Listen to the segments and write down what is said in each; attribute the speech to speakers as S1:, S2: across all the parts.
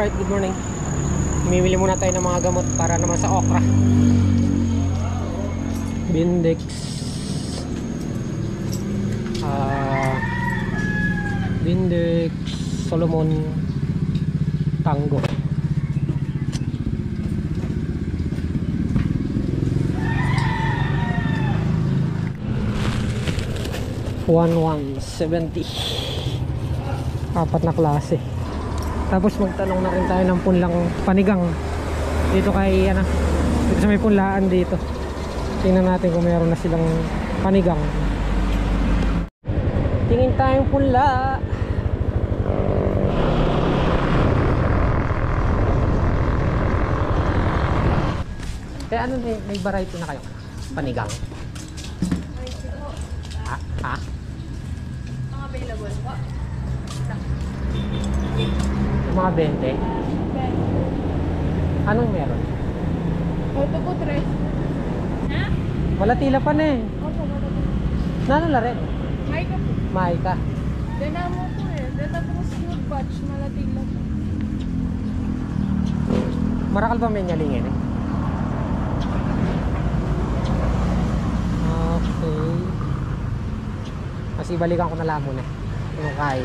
S1: Alright, good morning. Mimili muna tayo ng mga gamot para naman sa okra. Bindex, Bindex, Solomon, Tango. $170. Apat na klase. Tapos magtanong na rin tayo ng punlang panigang dito kay dito sa may punlaan dito. Tingnan natin kung meron na silang panigang. Tingin tayong punla. Kaya ano, may variety na kayo panigang? Ha?
S2: Mga available po.
S1: Mga 20. Anong meron?
S2: Ito po, tres. Ha?
S1: Wala tila pa na eh.
S2: Opo, wala po.
S1: Nano la rin?
S2: May ka po.
S1: May ka.
S2: Dinamo po eh. Dito po smooth batch, malatila po.
S1: Marakal ba may nyalingin eh? Okay. Kasi balikan ko na lang muna yung kay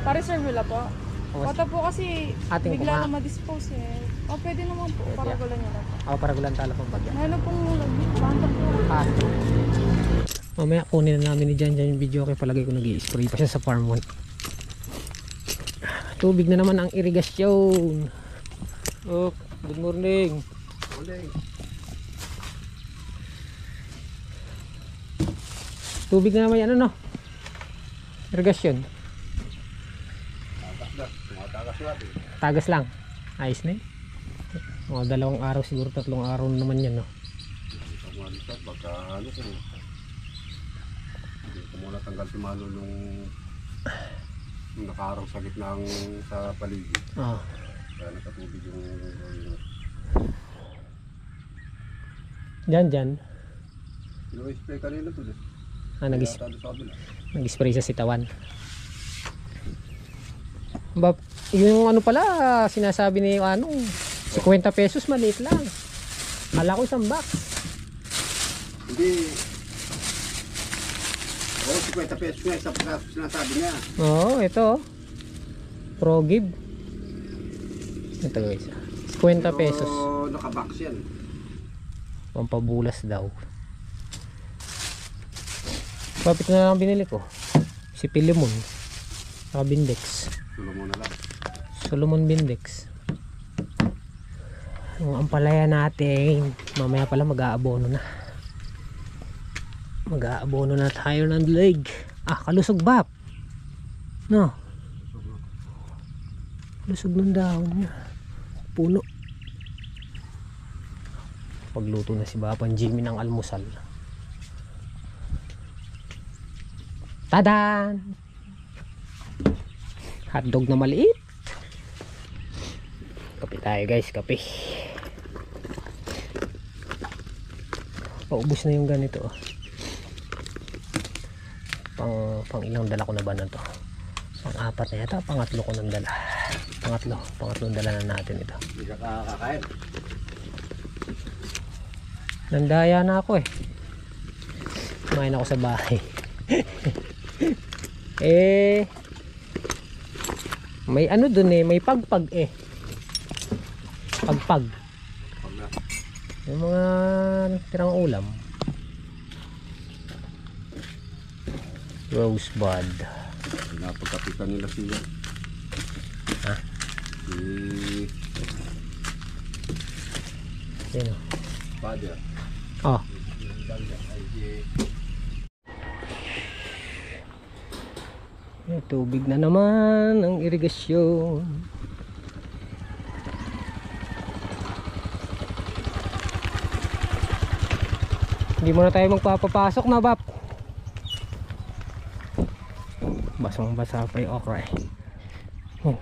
S2: Pa-reserve wala po.
S1: Oh,
S2: Pata po kasi
S1: ating
S2: bigla
S1: kuma-
S2: na ma-dispose eh. O pwede naman po.
S1: Pwede,
S2: Para gulan nyo lang po.
S1: ako para gulang tala pang bagyan.
S2: Ano pong lagi? Banta po.
S1: Mamaya kunin na namin ni Jan yung video kay palagay ko nag-i-spray pa siya sa farm 1. Tubig na naman ang irigasyon. Oh, good morning. Tubig na naman yan irigasyon. Tagas lang. Ayos na eh. Mga 2 araw siguro, 3 araw na naman yan
S3: Baka ano kung hindi ko muna tanggal si Malo nung nakaaraw sa gitna sa paligid. Kaya nakatubig yung
S1: Dyan.
S3: no-spray kanina to din.
S1: Nag-spray sa sitawan. Yung ano pala sinasabi ni 50 pesos maliit lang. Kala ko isang box.
S3: Hindi. Oo, 50 pesos nga isang praso sinasabi niya.
S1: Oo, ito. Progib. Ito guys. 50 pesos.
S3: Pero nakabox yan.
S1: Pampabulas daw. Kapit na lang binili ko. Si Pilimon. Saka Bindex.
S3: Solomon na lang.
S1: Solomon Bindex. Ang ampalaya natin. Mamaya pala mag-aabono na. Mag-aabono na tayo ng leg. Kalusog bap. No. Lusog ng dahon niya. Puno. Pagluto na si Bapan Jimmy ng almusal. Tadan! Hotdog na maliit. Kape tayo guys, kape. Paubos na yung ganito. Pang ilang dala ko na ba na to? Pang-4 na yata, pangatlo ko nang dala. Pangatlong dala na natin ito.
S3: Hindi ka kakain.
S1: Nandaya na ako eh. Kumain ako sa bahay. May ano dun may pagpag Pagpag. Yung mga tirang ulam. Rosebud.
S3: Napagkapitan nila siya.
S1: Ha? Sino?
S3: Father.
S1: May tubig na naman ang irigasyon. Hindi muna tayo magpapapasok na bap. Basang basa pa yung okra eh.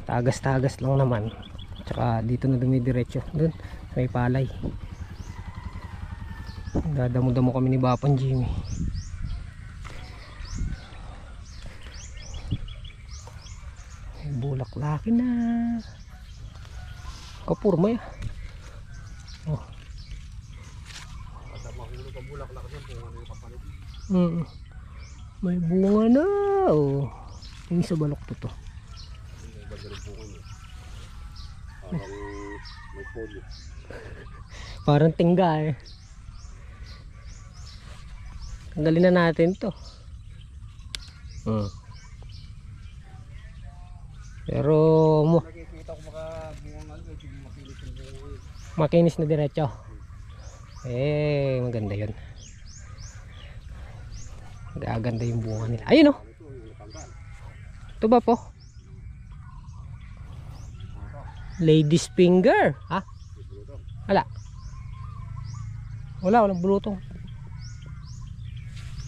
S1: Tagas-tagas lang naman. Tsaka dito na dumidiretso. Doon may palay. Dadamo-damo kami ni Bapan Jimmy. Bulaklaki na. Kapurma yan. Oh.
S3: Basta mahulog ang bulaklak niyan kung ano yung kapalit.
S1: May bunga na. Oh. Yung isa balok to to.
S3: May bagay po ko niya. Parang may polyo.
S1: Parang tingga eh. Tanggalin na natin to. Pero
S3: Nakikita ko baka bunga nga ito yung makinis yung bunga.
S1: makinis na diretso. Maganda yun. Gaganda yung bunga nila. Ayun oh. Ito ba po? Lady's finger. Ha? Wala. Walang bulutong.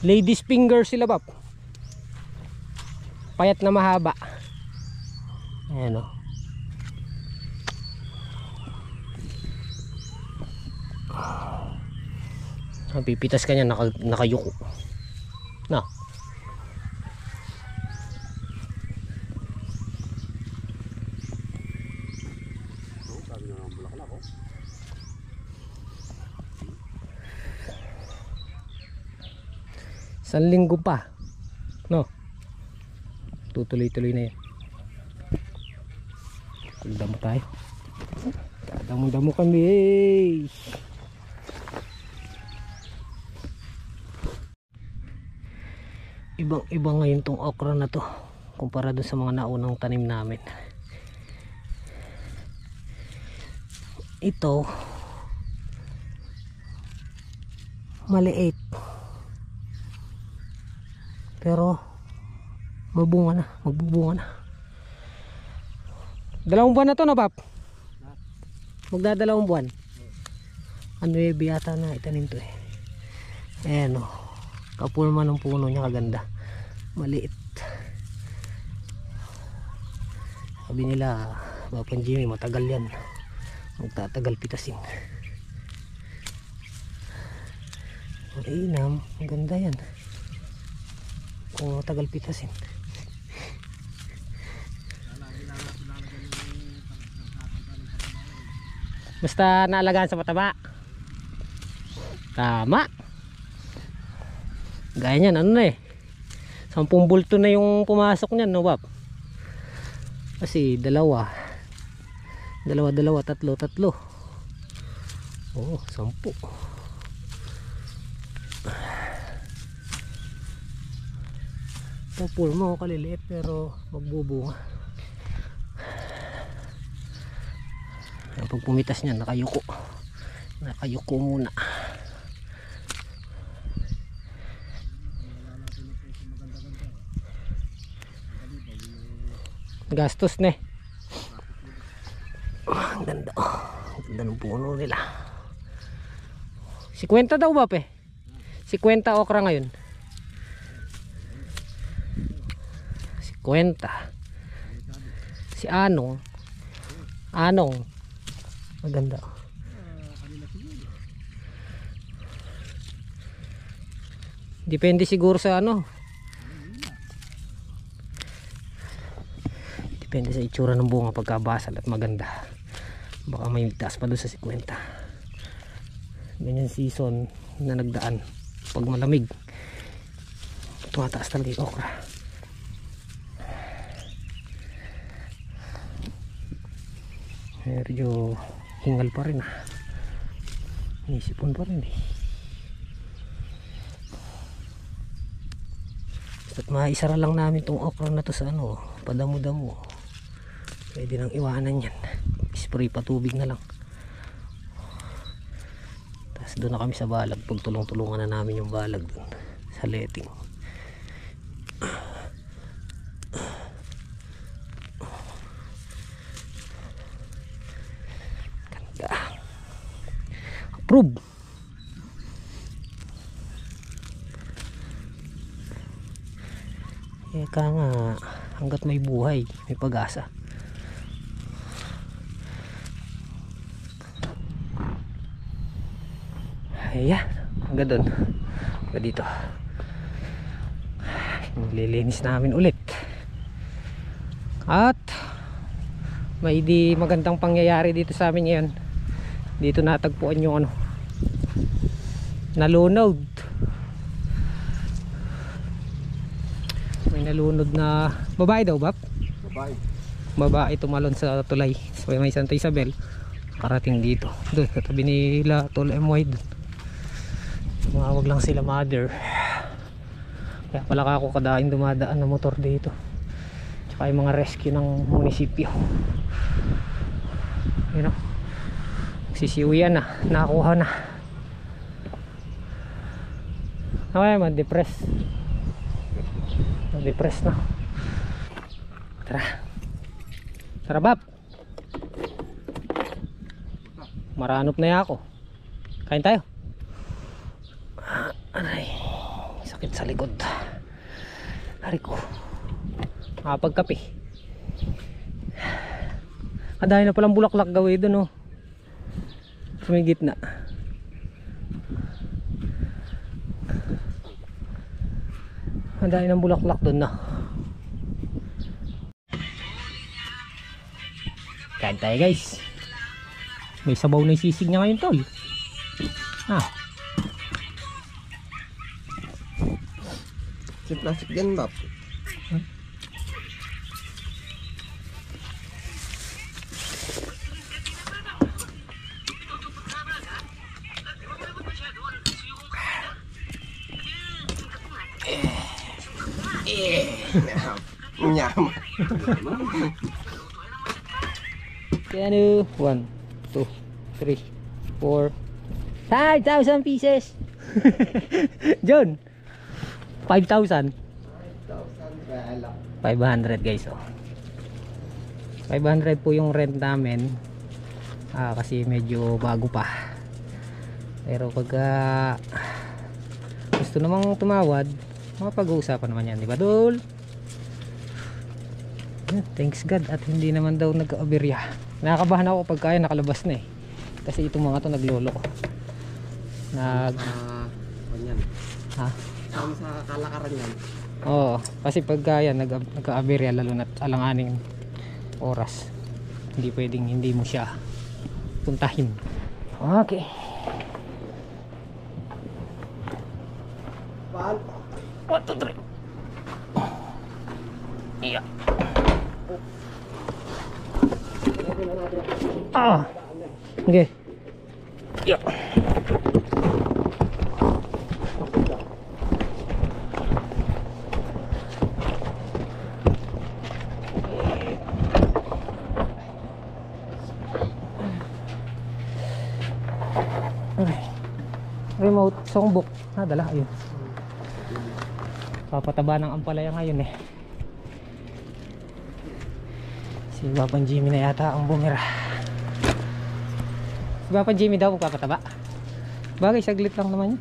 S1: Lady's finger sila ba? Payat na mahaba. Ayan o. Pipitas ka niya, nakayuko. Na.
S3: Sabi nga ang bulaklak oh.
S1: Isang linggo pa. No. Tutuloy-tuloy na yan. Damo tayo. Damo-damo kami. Ibang-iba ngayon tong okra na to kumpara dun sa mga naunang tanim namin. Ito maliit pero magbubunga na. 2 buwan na to na, Pap? Magdadalawang buwan. Ano yata na itanim to eh. Ayan o. Kapulma ng puno niya, kaganda. Maliit. Sabi nila, Bapan Jimmy, matagal yan. Magtatagal pitasin. Mainam. Ang ganda yan. Kung matagal pitasin. Basta naalagaan sa mataba. Tama. Gaya niyan, ano na eh. 10 bulto na yung pumasok niyan, no, Bab? Kasi 2, 3. Oh, 10. Pupul mo kaliliit pero magbubunga. Pag pumitas niya, nakayuko muna. Gastos na eh. Ang ganda. Ang ganda ng puno nila. 50 daw ba, pe? 50 okra ngayon. 50. Si Anong maganda. Depende siguro sa ano. Depende sa itsura ng bunga pagkabasal at maganda. Baka may taas pa doon sa 50. Ganyan season na nagdaan. Pag malamig, tumataas talaga yung okra. Medyo hingal pa rin Isipon pa rin eh. At maisara lang namin tong okra na to sa ano, padamo-damo. Pwede nang iwanan yan. Spray pa tubig na lang. Tapos doon na kami sa balag. Pagtulong-tulungan na namin yung balag doon sa letting. Approve. Eka nga, hanggat may buhay, may pag-asa. Ayan, hanggang doon. Hanggang dito. Nililinis namin ulit. At may di magandang pangyayari dito sa amin ngayon. Dito natagpuan yung ano, nalunod. May nalunod na babae daw, Bap?
S3: Babae.
S1: Babae tumalon sa tulay. So may Santa Isabel parating dito. Doon sa tabi nila Tol MY doon. Tumawag lang sila mother. Kaya pala ako kadaing dumadaan na motor dito. Tsaka yung mga rescue ng munisipyo. You know, sisiwian na, nakakuha na. Okay, ma-depress na. Tara Bab, maranop na ako. Kain tayo. Aray, sakit sa likod. Ari ko, makapagkape. Dahil na palang bulaklak gawin doon, oh. Sa may gitna. Dahil ng bulaklak doon na. Kain tayo guys. May sabaw na yung sisig niya ngayon, Tol.
S3: Si plastic yan, Bap. Nyam.
S1: Ano? 1, 2, 3, 4 5,000 pieces. John, 5,000. 500 guys, oh. 500 po yung rent namin. Kasi medyo bago pa. Pero pag gusto namang tumawad, mapag-uusapan naman yan, di ba, Dol? Thanks God at hindi naman daw nag-aberya. Nakakabahan ako pag kaya nakalabas na eh. Kasi itong mga to naglolo ko.
S3: Kanyan.
S1: Ha?
S3: Sama sa kalakaran yan.
S1: Oo, kasi pag kaya nag-aberya lalo na't alanganing oras. Hindi pwedeng hindi mo siya puntahin. Okay.
S3: Paan?
S1: 1, 2, 3. Iya. Okay. Iya. Remote songbook. Dala, ayun. Papataba ng ampalaya ngayon eh. Si Bapan Jimmy na yata ang bumira. Si Bapan Jimmy daw magpapataba. Bagay, saglit lang naman yun.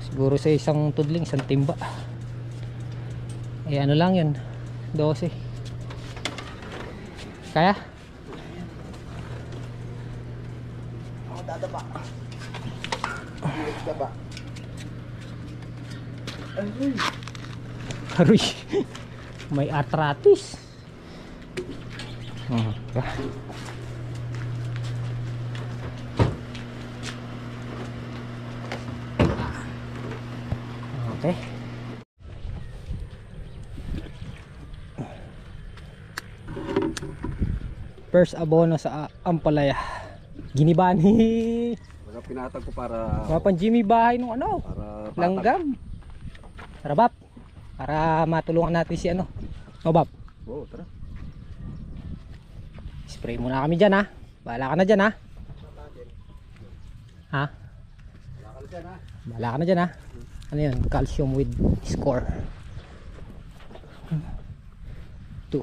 S1: Siguro sa isang tudling, isang timba. Eh ano lang yun, 12. Kaya?
S3: Ako dadaba. Daba.
S1: Aroy. May arthritis. Okay. First abono sa ampalaya. Ginibani.
S3: Baga pinatag ko para
S1: Bapan Jimmy bahay nung ano?
S3: para
S1: Langgam. Tara Bap. Para matulungan natin si ano. O Bap.
S3: Oo, tara.
S1: Spray muna kami dyan ha. Bahala ka na dyan ha. Ha? Bahala ka na dyan ha. Ano yun? Calcium with score 2.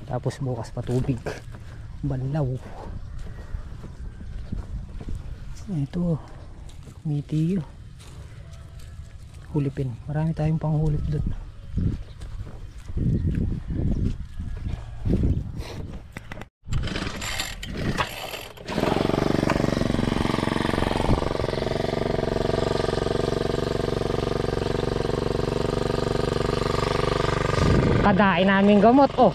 S1: Tapos bukas pa tubig. Banlaw. Ito. Mitiyo. Hulipin. Marami tayong panghulip doon. Kadain namin gamot, oh.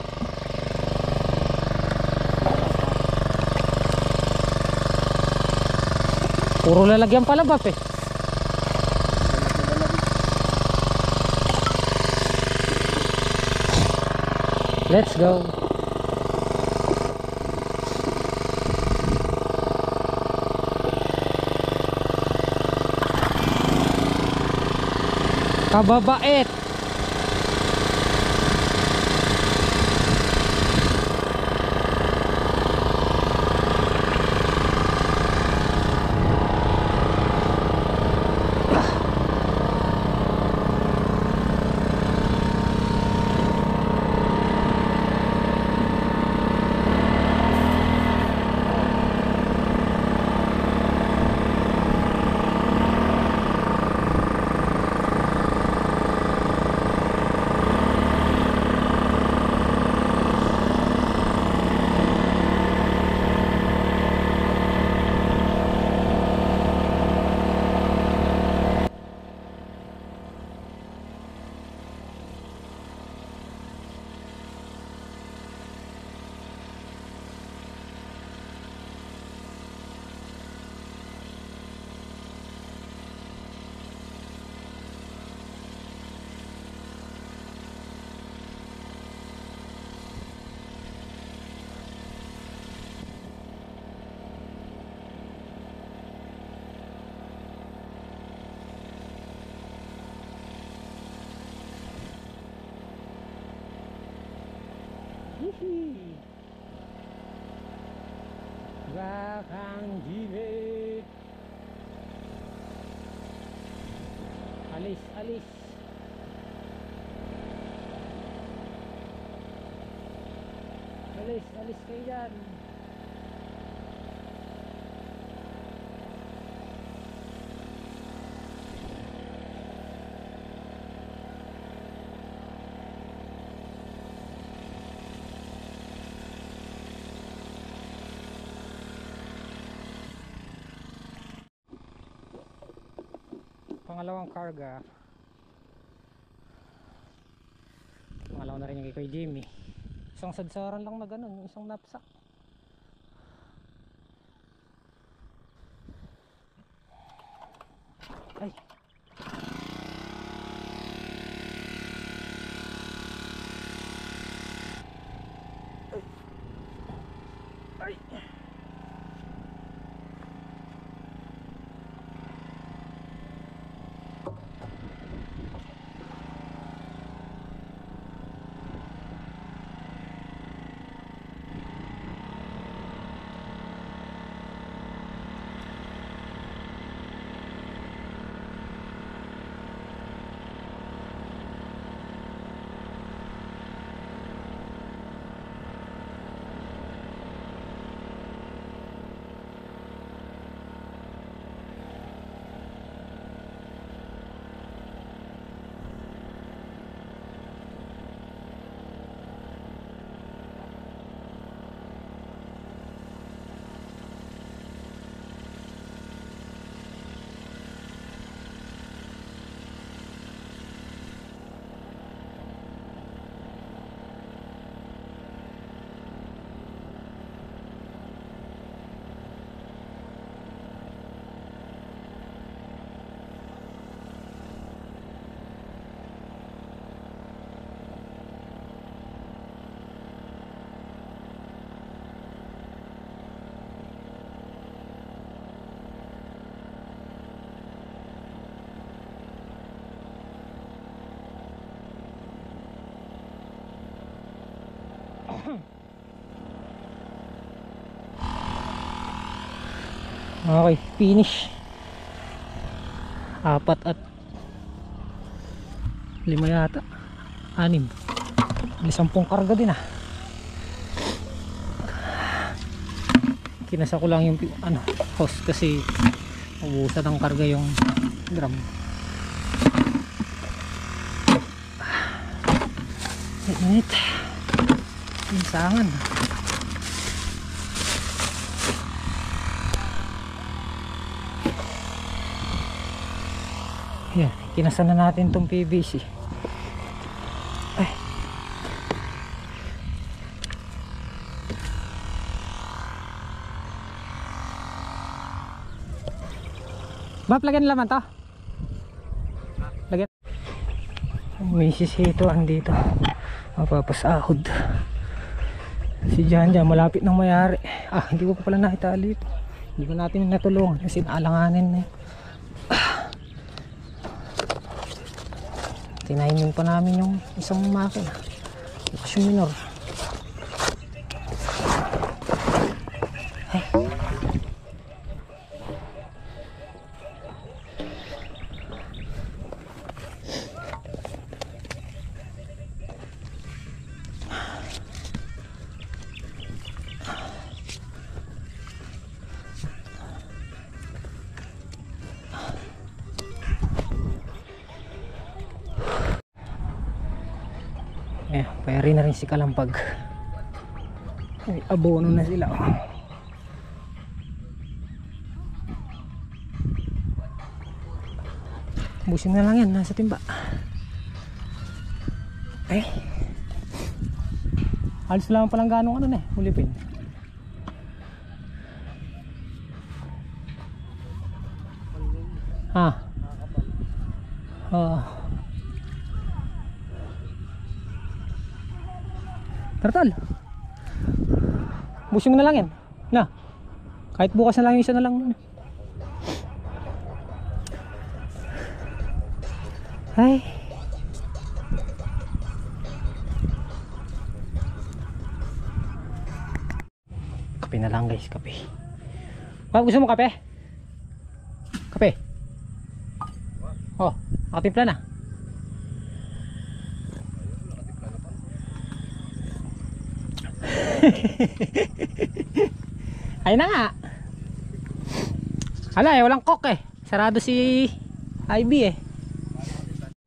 S1: Puro lalagyan pala ba eh. Let's go. Kababait. Bakang Jimmy. Alis, alis. Alis, alis kayo dyan. Pangalawang karga. Pangalawa na rin yung kay Jimmy. Isang sadsaran lang na ganun, isang knapsack. Ay. Ay. Ay. Okay, finish. 4 at 5 yata. 6. 10 karga din ah. Kinasa ko lang yung hose kasi ubusan ng karga yung drum. Init. Pinsangan. Yan, kinasa na natin tong PVC. Ay. Bap, lagyan naman to. Lagyan. May sisituan dito. Mapapasahod. Si Jan dyan, malapit nang mayari. Ah, hindi ko pa pala nakitali ito. Hindi ko natin natulungan kasi naalanganin na yun. Tinayin pa namin yung isang makina. Tapos yung minor. Ay. Eh, payari na rin si Kalampag. Ay, abono na sila. Busin na lang yan, nasa timba. Ay. Halos lang palang ganong ano na eh, ulipin. Ha? Turtle. Busin mo na lang yan. Na. Kahit bukas na lang yung isa na lang. Ay. Kape na lang guys, kape. Gusto mo kape? Kape. Oh, nakatimpla na. Ayun na nga. Hala, walang coke eh. Sarado si IB eh.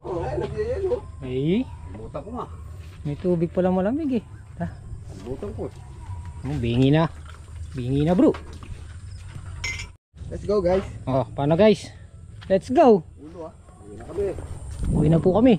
S3: Oh, ay, nagyayelo.
S1: Ay,
S3: Buta ko nga.
S1: may tubig pala malamig eh. Ta.
S3: Buta ko.
S1: Bingi na. Bingi na bro.
S3: Let's go guys.
S1: Oh, paano guys? Let's go.
S3: Ulo ah. Uwi na kami.
S1: Uwi na po kami.